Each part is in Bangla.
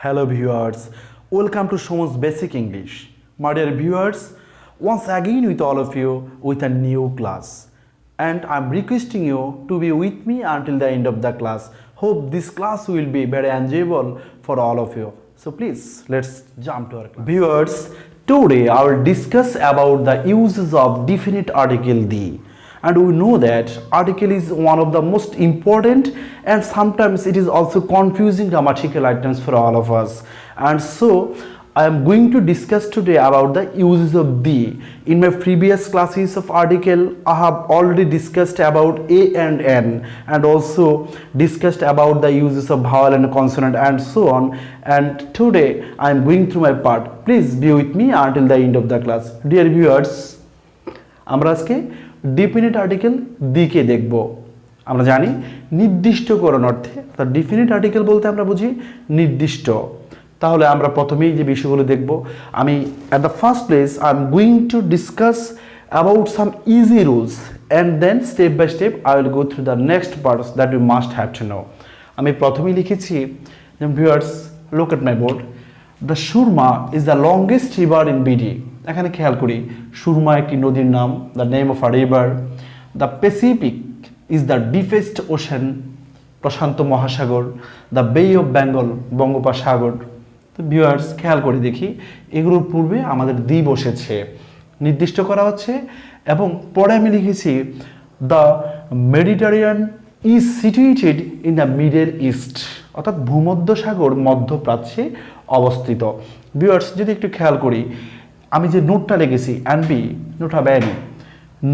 Hello viewers, welcome to Shomo's Basic English. My dear viewers, once again with all of you with a new class. And I'm requesting you to be with me until the end of the class. Hope this class will be very enjoyable for all of you. So please, let's jump to our class. Viewers, today I will discuss about the uses of definite article the. And we know that article is one of the most important and sometimes it is also confusing grammatical items for all of us. And so I am going to discuss today about the uses of the. In my previous classes of article, I have already discussed about a and n and also discussed about the uses of vowel and consonant and so on. And today I am going through my part. Please be with me until the end of the class. Dear viewers, আমরা আজকে ডিফিনিট আর্টিকেল দিকে দেখব। আমরা জানি নির্দিষ্টকরণ অর্থে, অর্থাৎ ডিফিনিট আর্টিকেল বলতে আমরা বুঝি নির্দিষ্ট। তাহলে আমরা প্রথমেই যে বিষয়গুলো দেখব, আমি at the first place I am going to discuss about some easy rules and then step by step I will go through the next parts that you must have to know. আমি প্রথমেই লিখেছি, viewers look at my board, the Surma is the longest river in BD. এখানে খেয়াল করি, সুরমা একটি নদীর নাম, the name of a river. The Pacific is the deepest ocean, প্রশান্ত মহাসাগর। দ্য বে অফ বেঙ্গল, বঙ্গোপসাগর। তো ভিউয়ার্স খেয়াল করে দেখি, এগুলোর পূর্বে আমাদের দি বসেছে, নির্দিষ্ট করা হচ্ছে। এবং পরে আমি লিখেছি the Mediterranean is situated in the middle east, অর্থাৎ ভূমধ্যসাগর মধ্যপ্রাচ্যে অবস্থিত। ভিউয়ার্স যদি একটু খেয়াল করি, আমি যে নোটটা লিখেছি অ্যান্ড নোটটা বেনি,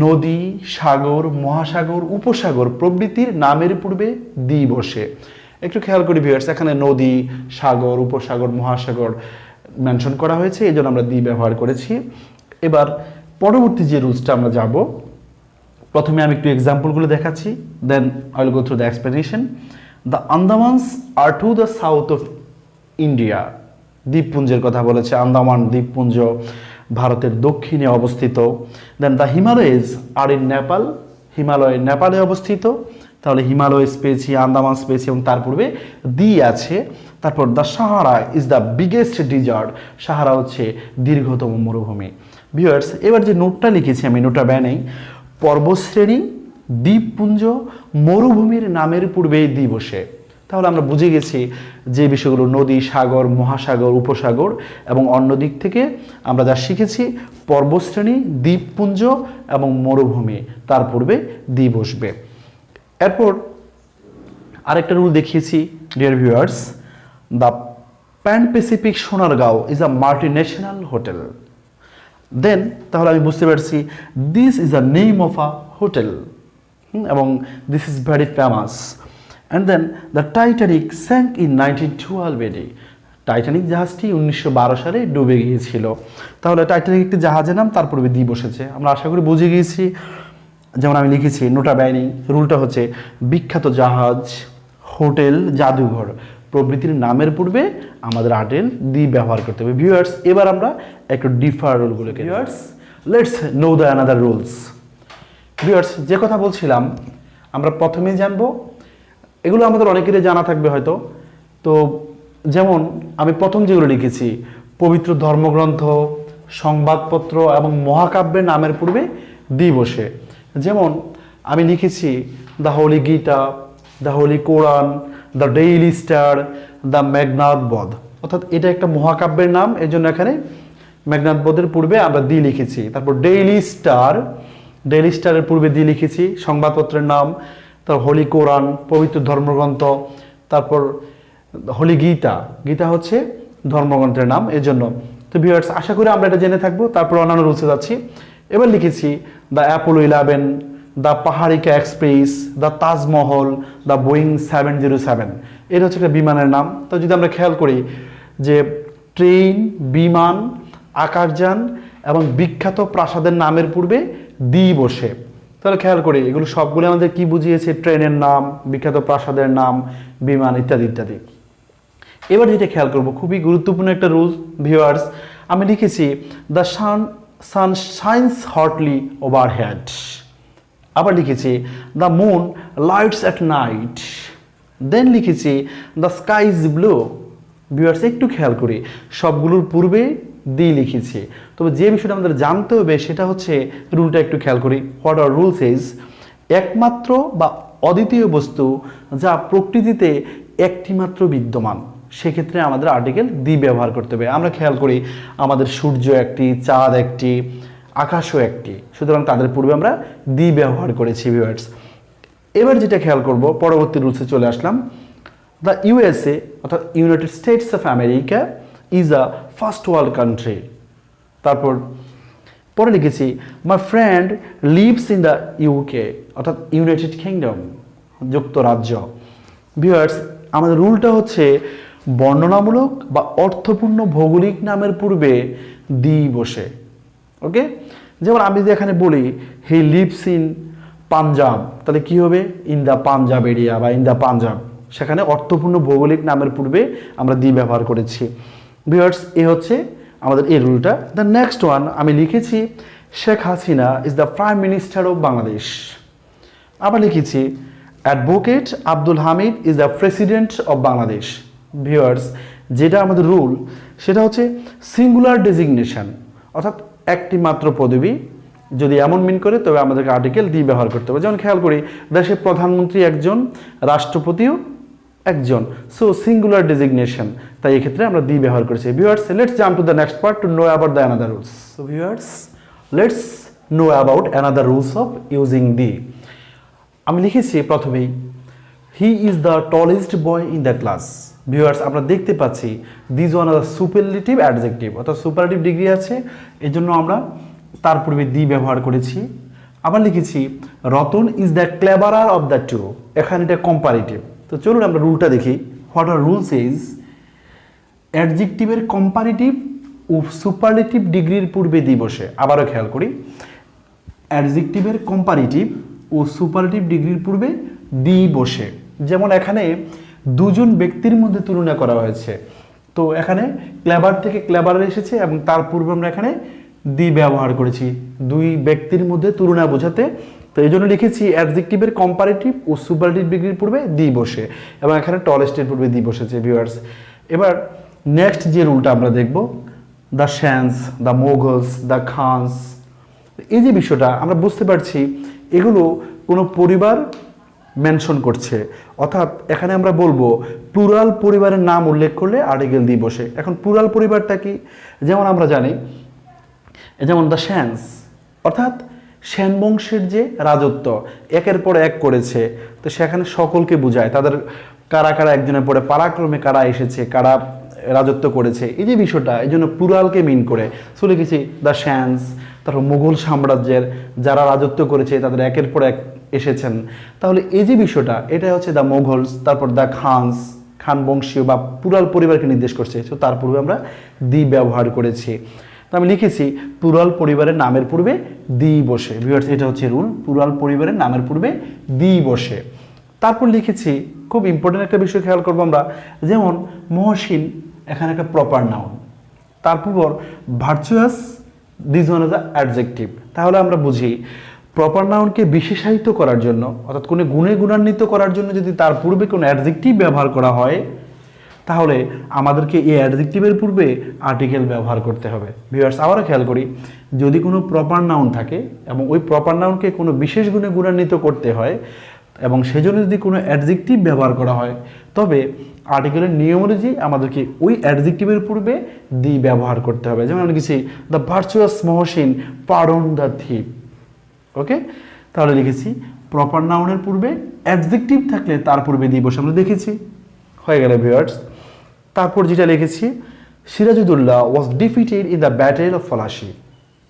নদী, সাগর, মহাসাগর, উপসাগর প্রভৃতির নামের পূর্বে দি বসে। একটু খেয়াল করি ভিউয়ার্স, এখানে নদী, সাগর, উপসাগর, মহাসাগর মেনশন করা হয়েছে, এই জন্য আমরা দি ব্যবহার করেছি। এবার পরবর্তী যে রুলসটা আমরা যাব, প্রথমে আমি একটু এক্সাম্পলগুলো দেখাচ্ছি, then I will go through the explanation. The Andamans are to the south of India, দ্বীপপুঞ্জের কথা বলেছে। আন্দামান দ্বীপপুঞ্জ ভারতের দক্ষিণে অবস্থিত। Then the Himalayas are in Nepal, হিমালয় নেপালে অবস্থিত। তাহলে হিমালয় পেয়েছি, আন্দামান পেয়েছি এবং তার পূর্বে দি আছে। তারপর the Sahara is the biggest desert, Sahara হচ্ছে দীর্ঘতম মরুভূমি। ভিউয়ার্স এবার যে নোটটা লিখেছি আমি, নোটটা ব্যানেই, পর্বতশ্রেণী, দ্বীপপুঞ্জ, মরুভূমির নামের পূর্বে দি বসে। তাহলে আমরা বুঝে গেছি যে বিষয়গুলো নদী, সাগর, মহাসাগর, উপসাগর এবং অন্য দিক থেকে আমরা যা শিখেছি, পর্বতশ্রেণী, দ্বীপপুঞ্জ এবং মরুভূমি, তার পূর্বে দি বসবে। এরপর আরেকটা রুল দেখিয়েছি dear viewers, the Pan Pacific Sonargaon is a multinational hotel. Then তাহলে আমি বুঝতে পারছি this is a name of a hotel এবং this is very famous. And then the Titanic sank in 1912 AD, Titanic জাহাজটি 1912 সালে ডুবে গিয়েছিল। তাহলে টাইটানিক একটি জাহাজের নাম, তার পূর্বে দি বসেছে। আমরা আশা করি বুঝে গিয়েছি। যেমন আমি লিখেছি নোটা বাইনি, রুলটা হচ্ছে বিখ্যাত জাহাজ, হোটেল, জাদুঘর প্রভৃতির নামের পূর্বে আমাদের আর্টেল দি ব্যবহার করতে হবে। ভিউয়ার্স এবার আমরা একটু ডিফার রুলগুলোকে, viewers let's know the another rules. Viewers যে কথা বলছিলাম, আমরা প্রথমেই জানবো, এগুলো আমাদের অনেকেরই জানা থাকবে হয়তো। তো যেমন আমি প্রথম যেগুলো লিখেছি, পবিত্র ধর্মগ্রন্থ, সংবাদপত্র এবং মহাকাব্যের নামের পূর্বে দি বসে। যেমন আমি লিখেছি the Holi Gita, the Holi Quran, the daily star, the Meghnad বধ, অর্থাৎ এটা একটা মহাকাব্যের নাম, এই জন্য এখানে মেঘনাদ বধের পূর্বে আমরা দি লিখেছি। তারপর ডেইলি স্টার, ডেইলি স্টারের পূর্বে দি লিখেছি, সংবাদপত্রের নাম। তারপর হোলি কোরআন, পবিত্র ধর্মগ্রন্থ। তারপর হোলি গীতা, গীতা হচ্ছে ধর্মগ্রন্থের নাম, এই জন্য। তো ভিউয়ার্স আশা করি আমরা এটা জেনে থাকবো। তারপর অন্যান্য রুলসে যাচ্ছি। এবার লিখেছি the Apollo 11, the Paharika express, the Taj Mahal, the Boeing 707, এটা হচ্ছে একটা বিমানের নাম। তো যদি আমরা খেয়াল করি যে ট্রেন, বিমান, আকাশযান এবং বিখ্যাত প্রাসাদের নামের পূর্বে দি বসে। তাহলে খেয়াল করি এগুলো সবগুলো আমাদের কি বুঝিয়েছে, ট্রেনের নাম, বিখ্যাত প্রাসাদের নাম, বিমান ইত্যাদি ইত্যাদি। এবার যেটা খেয়াল করবো, খুবই গুরুত্বপূর্ণ একটা রুল ভিউয়ার্স, আমি লিখেছি the sun shines hotly overhead. আবার লিখেছি the moon lights at night. দেন লিখেছি the sky is blue. Viewers একটু খেয়াল করি, সবগুলোর পূর্বে দি লিখেছি, তবে যে বিষয়টা আমাদের জানতে হবে সেটা হচ্ছে রুলটা একটু খেয়াল করি। হোয়াট আর রুলস ইজ, একমাত্র বা অদ্বিতীয় বস্তু যা প্রকৃতিতে একটি মাত্র বিদ্যমান, সেক্ষেত্রে আমাদের আর্টিকেল দি ব্যবহার করতে হবে। আমরা খেয়াল করি আমাদের সূর্য একটি, চাঁদ একটি, আকাশও একটি, সুতরাং তাদের পূর্বে আমরা দি ব্যবহার করেছি ভিউয়ার্স। এবার যেটা খেয়াল করব, পরবর্তী রুলসে চলে আসলাম। দ্য ইউএসএ অর্থাৎ United states of America is a first world country. তারপর পরে লিখেছি my friend lives in the UK অর্থাৎ ইউনাইটেড কিংডম, যুক্তরাজ্য। ভিউয়ার্স আমাদের রুলটা হচ্ছে বর্ণনামূলক বা অর্থপূর্ণ ভৌগোলিক নামের পূর্বে দি বসে। ওকে, যেমন আমি যদি এখানে বলি হি লিভস ইন পাঞ্জাব, তাহলে কি হবে? ইন দ্য পাঞ্জাব এরিয়া বা ইন দ্য পাঞ্জাব, সেখানে অর্থপূর্ণ ভৌগোলিক নামের পূর্বে আমরা দি ব্যবহার করেছি। ভিউয়ার্স এ হচ্ছে আমাদের এই রুলটা। দ্য নেক্সট ওয়ান আমি লিখেছি Sheikh Hasina is the prime minister of Bangladesh. আবার লিখেছি advocate Abdul Hamid is the president of Bangladesh. Viewers যেটা আমাদের রুল সেটা হচ্ছে সিঙ্গুলার ডেজিগনেশন, অর্থাৎ একটি মাত্র পদবী যদি এমন মিন করে তবে আমাদেরকে আর্টিকেল দি ব্যবহার করতে হবে। যেমন খেয়াল করি দেশের প্রধানমন্ত্রী একজন, রাষ্ট্রপতিও একজন, সো সিঙ্গুলার ডেজিগনেশন, তাই এক্ষেত্রে আমরা দি ব্যবহার করেছি। Viewers let's jump to the next part to know about the another rules. So viewers let's know about another rules of using the. আমি লিখেছি প্রথমেই he is the tallest boy in the class. Viewers আমরা দেখতে পাচ্ছি this one are superlative adjective, অর্থাৎ সুপারলেটিভ ডিগ্রি আছে, এই জন্য আমরা তার পূর্বে দি ব্যবহার করেছি। আবার লিখেছি Ratan is the cleverer of the two, এখানে এটা কম্পারেটিভ। তো চলুন আমরা রুলটা দেখি। হোয়াট আর রুলস ইজ, অ্যাডজেক্টিভের কম্পারেটিভ ও সুপারলেটিভ ডিগ্রির পূর্বে দি বসে। আবারও খেয়াল করি অ্যাডজেক্টিভের কম্পারেটিভ ও সুপারলেটিভ ডিগ্রির পূর্বে দি বসে। যেমন এখানে দুজন ব্যক্তির মধ্যে তুলনা করা হয়েছে, তো এখানে ক্লেভার থেকে ক্লেভার এসেছে এবং তার পূর্বে আমরা এখানে দি ব্যবহার করেছি দুই ব্যক্তির মধ্যে তুলনা বোঝাতে। তো এই জন্য লিখেছি অ্যাডজেক্টিভের কম্পারেটিভ ও সুপারলেটিভ ডিগ্রির পূর্বে দি বসে, এবং এখানে টলেস্টের পূর্বে দি বসেছে। ভিউয়ার্স এবার নেক্সট যে রুলটা আমরা দেখব, দ্য শ্যান্স, দ্য মোগলস, দ্য খানস, এই যে বিষয়টা আমরা বুঝতে পারছি এগুলো কোনো পরিবার মেনশন করছে, অর্থাৎ এখানে আমরা বলবো প্লুরাল পরিবারের নাম উল্লেখ করলে আর্টিকেল দি বসে। এখন প্লুরাল পরিবারটা কি? যেমন আমরা জানি, যেমন দ্য শ্যান্স অর্থাৎ সেন বংশের যে রাজত্ব একের পর এক করেছে, তো সেখানে সকলকে বোঝায়, তাদের কারা কারা একজনের পরে পারাক্রমে কারা এসেছে, কারা রাজত্ব করেছে, এই যে বিষয়টা, এই জন্য প্লুরালকে মিন করে সো লিখেছি দ্য শ্যান্স। তারপর মুঘল সাম্রাজ্যের যারা রাজত্ব করেছে তাদের একের পর এক এসেছেন, তাহলে এই যে বিষয়টা এটা হচ্ছে দ্য মোগলস। তারপর দ্য খানস, খান বংশীয় বা প্লুরাল পরিবারকে নির্দেশ করছে, তো তার পূর্বে আমরা দি ব্যবহার করেছি। তো আমি লিখেছি প্লুরাল পরিবারের নামের পূর্বে দি বসে। ভিউয়ার্স এটা হচ্ছে রুল, প্লুরাল পরিবারের নামের পূর্বে দি বসে। তারপর লিখেছি খুব ইম্পর্টেন্ট একটা বিষয় খেয়াল করবো আমরা, যেমন মহসিন এখানে একটা প্রপার নাউন, তারপর virtuous, this one is the adjective. তাহলে আমরা বুঝি প্রপার নাউনকে বিশেষায়িত করার জন্য, অর্থাৎ কোনো গুণে গুণান্বিত করার জন্য যদি তার পূর্বে কোনো অ্যাডজেক্টিভ ব্যবহার করা হয়, তাহলে আমাদেরকে এই অ্যাডজেক্টিভের পূর্বে আর্টিকেল ব্যবহার করতে হবে। ভিউয়ার্স আবারও খেয়াল করি, যদি কোনো প্রপার নাউন থাকে এবং ওই প্রপার নাউনকে কোনো বিশেষ গুণে গুণান্বিত করতে হয় এবং সেজন্য যদি কোনো অ্যাডজেক্টিভ ব্যবহার করা হয়, তবে আর্টিকেলের নিয়ম অনুযায়ী আমাদেরকে ওই অ্যাডজেক্টিভের পূর্বে দি ব্যবহার করতে হবে। যেমন আমরা লিখেছি the virtuous Mohsin pardon the thief. Okay, তাহলে লিখেছি প্রপার নাউনের পূর্বে অ্যাডজেক্টিভ থাকলে তার পূর্বে দি বসে, আমরা দেখেছি, হয়ে গেল ভিউয়ার্স। তারপর যেটা লিখেছি Sirajuddaula was defeated in the battle of Palashi,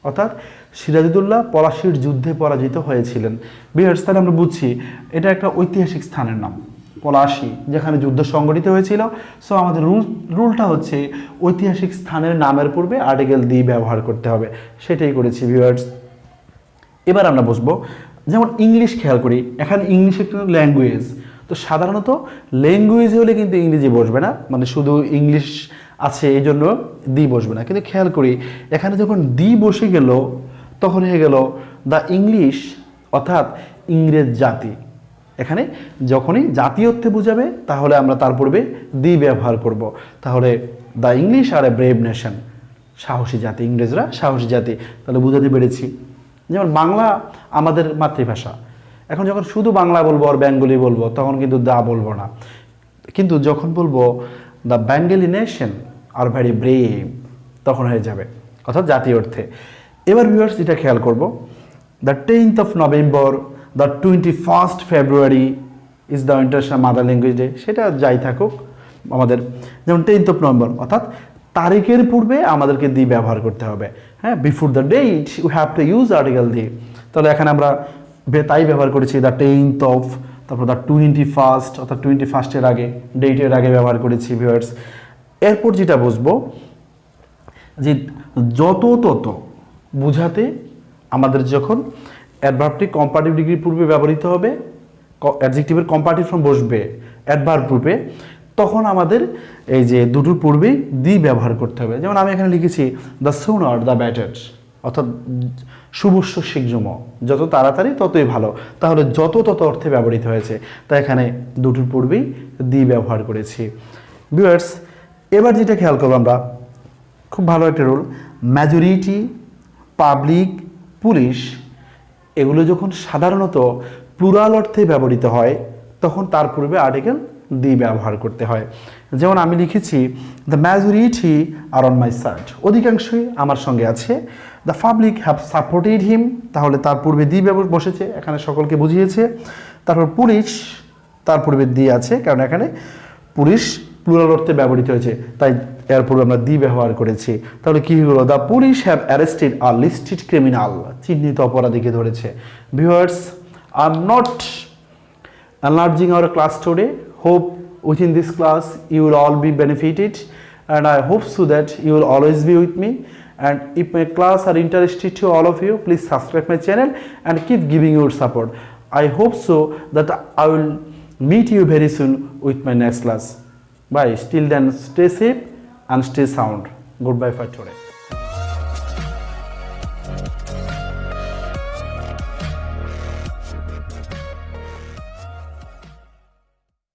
অর্থাৎ সিরাজউদ্দৌলা পলাশীর যুদ্ধে পরাজিত হয়েছিলেন। ভিউয়ার্স তাহলে আমরা বুঝছি এটা একটা ঐতিহাসিক স্থানের নাম পলাশী, যেখানে যুদ্ধ সংগঠিত হয়েছিল। সো আমাদের রুলটা হচ্ছে ঐতিহাসিক স্থানের নামের পূর্বে আর্টিকেল দি ব্যবহার করতে হবে, সেটাই করেছি ভিউয়ার্স। এবার আমরা বুঝবো, যেমন ইংলিশ খেয়াল করি, এখানে ইংলিশ একটা ল্যাঙ্গুয়েজ, তো সাধারণত ল্যাঙ্গুয়েজ হলে কিন্তু ইংরেজি বসবে না, মানে শুধু ইংলিশ আছে এই জন্য দি বসবে না। কিন্তু খেয়াল করি এখানে যখন দি বসে গেল তখন হয়ে গেল দ্য ইংলিশ, অর্থাৎ ইংরেজ জাতি। এখানে যখনই জাতীয়ত্বে বোঝাবে তাহলে আমরা তার পূর্বে দি ব্যবহার করব। তাহলে the English are a brave nation, সাহসী জাতি, ইংরেজরা সাহসী জাতি, তাহলে বুঝাতে পেরেছি। যেমন বাংলা আমাদের মাতৃভাষা, এখন যখন শুধু বাংলা বলবো আর বেঙ্গলি বলবো তখন কিন্তু দা বলবো না, কিন্তু যখন বলবো the Bengali nation are very brave তখন হয়ে যাবে, অর্থাৎ জাতীয় অর্থে। এবার ভিউয়ার্স যেটা খেয়াল করব, the 10th of November, the 21st February is the international mother language day, সেটা যাই থাকুক আমাদের, যেমন 10th of November অর্থাৎ তারিখের পূর্বে আমাদেরকে দি ব্যবহার করতে হবে। হ্যাঁ, before the date you have to use article the. তাহলে এখানে আমরা তাই ব্যবহার করেছি দ্য 10th of, তারপর দ্য 21st অর্থাৎ 21st-এর আগে, ডেটের আগে ব্যবহার করেছি ভিউয়ার্স। এরপর যেটা বুঝবো যে যত তত বুঝাতে আমাদের যখন অ্যাডভার্বটি কম্পারেটিভ ডিগ্রি পূর্বে ব্যবহৃত হবে, অ্যাডজেক্টিভের কম্পারেটিভ ফর্ম বসবে অ্যাডভার্ব রূপে, তখন আমাদের এই যে দুটোর পূর্বেই দি ব্যবহার করতে হবে। যেমন আমি এখানে লিখেছি দ্য সুনার দ্য বেটার, অর্থাৎ শুভস্য শীঘ্রম, যত তাড়াতাড়ি ততই ভালো, তাহলে যত তত অর্থে ব্যবহৃত হয়েছে, তাই এখানে দুটোর পূর্বেই দি ব্যবহার করেছি। ভিউয়ার্স, এবার যেটা খেয়াল করবো আমরা, খুব ভালো একটা রুল, মেজরিটি, পাবলিক, পুলিশ, এগুলো যখন সাধারণত প্লুরাল অর্থে ব্যবহৃত হয় তখন তার পূর্বে আর্টিকেল দি ব্যবহার করতে হয়। যেমন আমি লিখেছি the majority are on my side, অধিকাংশই আমার সঙ্গে আছে। The public have supported him, তাহলে তার পূর্বে দি ব্যবহার বসেছে, এখানে সকলকে বুঝিয়েছে। তারপর পুলিশ, তার পূর্বে দি আছে, কারণ এখানে পুলিশ প্লুরাল অর্থে ব্যবহৃত হয়েছে, তাই এর পূর্বে আমরা দি ব্যবহার করেছি। তাহলে কি হলো, the police have arrested or listed criminal, চিহ্নিত অপরাধীকে ধরেছে। Viewers, I am not enlarging our class today. Hope within this class you will all be benefited, and I hope so that you will always be with me. And if my class are interested to all of you, please subscribe my channel and keep giving your support. I hope so that I will meet you very soon with my next class. Bye. Till then, stay safe and stay sound. Goodbye for today.